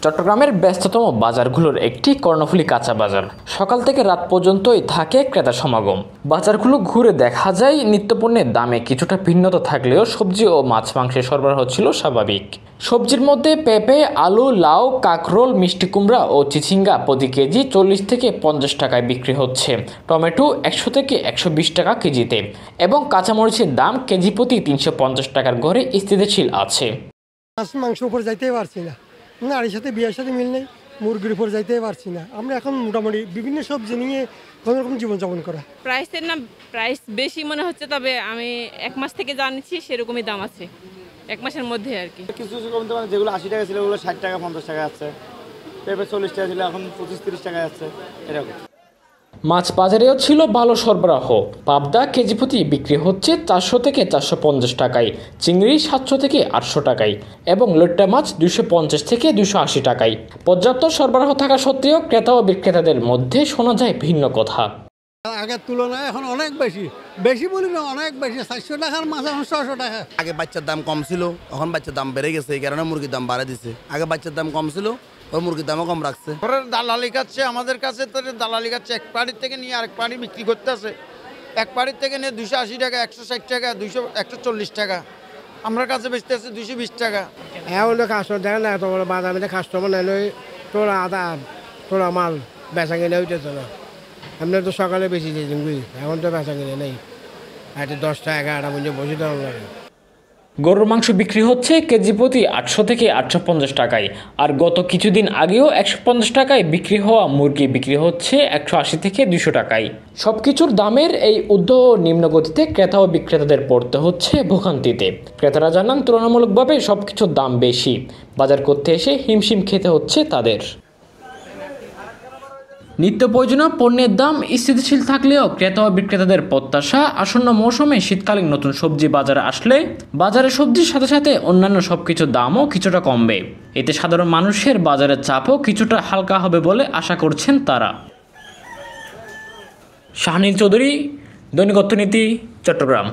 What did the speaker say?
চট্টগ্রামের ব্যস্ততম বাজারগুলোর একটি কর্ণফুলী কাঁচা বাজার। সকাল থেকে রাত পর্যন্তই থাকে ক্রেতা সমাগম। বাজারগুলো ঘুরে দেখা যায় নিত্যপণ্যের দামে কিছুটা ভিন্নতা থাকলেও সবজি ও মাছ মাংসের সরবরাহ ছিল স্বাভাবিক। সবজির মধ্যে পেঁপে, আলু, লাউ, কাঁকরোল, মিষ্টি কুমড়া ও চিচিঙ্গা প্রতি কেজি 40 থেকে 50 টাকায় বিক্রি হচ্ছে। টমেটো 100 থেকে 120 টাকা কেজিতে এবং কাঁচামরিচের দাম কেজি প্রতি 350 টাকার ঘরে স্থিতিশীল আছে। মাংস উপর যাইতেই পারছি না, নারীর সাথে বিয়ের সাথে মিল নেই, মুরগির উপর যাইতেই পারছি না। আমরা এখন মোটামুটি বিভিন্ন সবজি নিয়ে কোনোরকম জীবনযাপন করা। প্রাইস বেশি মনে হচ্ছে, তবে আমি 1 মাস থেকে জানছি সেরকমই দাম আছে, 1 মাসের মধ্যে আর কি। কিছু কমতে পারে, যেগুলো 80 টাকা ছিল ওগুলো 60 টাকা 50 টাকা আছে, পেঁপে 40 টাকা ছিল এখন 25-30 টাকা আছে এরকম। মাছ বাজারেও ছিল ভালো সরবরাহ। পাবদা কেজি প্রতি বিক্রি হচ্ছে 400 থেকে 450 টাকায়, চিংড়ি 700 থেকে 800 টাকায় এবং লইট্টা মাছ 250 থেকে 280 টাকায়। পর্যাপ্ত সরবরাহ থাকা সত্ত্বেও ক্রেতা ও বিক্রেতাদের মধ্যে শোনা যায় ভিন্ন কথা। আগের তুলনায় এখন অনেক বেশি বলি না, অনেক বেশি। 400 টাকার মাছ এখন 600 টাকা। আগে বাচ্চার দাম কম ছিল, এখন বাচ্চার দাম বেড়ে গেছে, এই কারণে মুরগির দাম বাড়ায় দিছে। আগে বাচ্চার দাম কম ছিল, ওই মুরগির দামও কম রাখছে। দালালি খাচ্ছে আমাদের কাছে, তো দালালি খাচ্ছে। এক পাড়ির থেকে নিয়ে আরেক পাড়ি বিক্রি করতে আছে। এক পাড়ির থেকে নিয়ে 280 টাকা, 160 টাকা, 140 টাকা। আমার কাছে বেচতে আছে 220 টাকা। এখন তো কাস্টমার দেখে না, এত বড় বাজার মধ্যে কাস্টমার নেই, তোরা আদা তোরা মাল বেচা কিনে হইতেছে না। এমনি তো সকালে বেশি দিয়েছি, এখন তো বেচা কিনে নেই। এটা 10টা 11টা পর্যন্ত বসে দেওয়া লাগে। গরুর মাংস বিক্রি হচ্ছে কেজি প্রতি 800 থেকে 850 টাকায়, আর গত কিছুদিন আগেও 150 টাকায় বিক্রি হওয়া মুরগি বিক্রি হচ্ছে 180 থেকে 200 টাকায়। সবকিছুর দামের এই ঊর্ধ্ব ও নিম্নগতিতে ক্রেতা ও বিক্রেতাদের পড়তে হচ্ছে ভোগান্তিতে। ক্রেতারা জানান তুলনামূলকভাবে সবকিছুর দাম বেশি, বাজার করতে এসে হিমশিম খেতে হচ্ছে তাদের। নিত্য প্রয়োজনীয় পণ্যের দাম স্থিতিশীল থাকলেও ক্রেতা ও বিক্রেতাদের প্রত্যাশা আসন্ন মৌসুমে শীতকালীন নতুন সবজি বাজারে আসলে বাজারে সবজির সাথে সাথে অন্যান্য সবকিছুর দামও কিছুটা কমবে। এতে সাধারণ মানুষের বাজারের চাপও কিছুটা হালকা হবে বলে আশা করছেন তারা। শাহনীল চৌধুরী, দৈনিক অর্থনীতি, চট্টগ্রাম।